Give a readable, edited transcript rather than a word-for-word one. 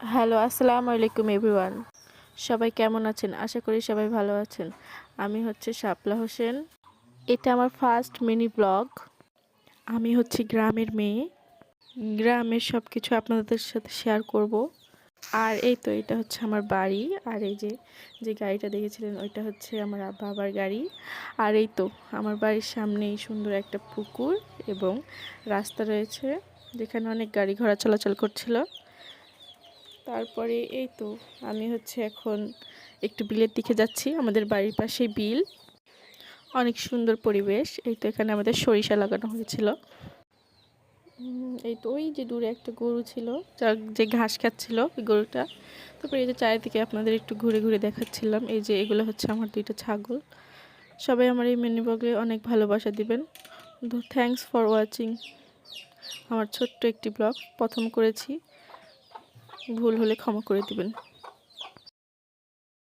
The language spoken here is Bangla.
হ্যালো, আসসালামু আলাইকুম এভরিওয়ান। সবাই কেমন আছেন? আশা করি সবাই ভালো আছেন। আমি হচ্ছে শাপলা হোসেন। এটা আমার ফার্স্ট মিনি ব্লগ। আমি হচ্ছি গ্রামের মেয়ে। গ্রামের সব কিছু আপনাদের সাথে শেয়ার করব। আর এই তো এটা হচ্ছে আমার বাড়ি। আর এই যে গাড়িটা দেখেছিলেন ওইটা হচ্ছে আমার বাবার গাড়ি। আর এই তো আমার বাড়ির সামনেই সুন্দর একটা পুকুর এবং রাস্তা রয়েছে যেখানে অনেক গাড়ি ঘোড়া চলাচল করছিল। তারপরে এই তো আমি হচ্ছে এখন একটু বিলের দিকে যাচ্ছি। আমাদের বাড়ির পাশে বিল, অনেক সুন্দর পরিবেশ। এই তো এখানে আমাদের সরিষা লাগানো হয়েছিল। এই তো ওই যে দূরে একটা গরু ছিল, যার যে ঘাস খাচ্ছিল ওই গরুটা। তারপরে এই যে চারিদিকে আপনাদের একটু ঘুরে ঘুরে দেখাচ্ছিলাম। এই যে এগুলো হচ্ছে আমার দুইটা ছাগল। সবাই আমার এই মিনি ব্লগে অনেক ভালোবাসা দিবেন। Thanks for watching. আমার ছোট্ট একটি ব্লগ প্রথম করেছি, ভুল হলে ক্ষমা করে দিবেন।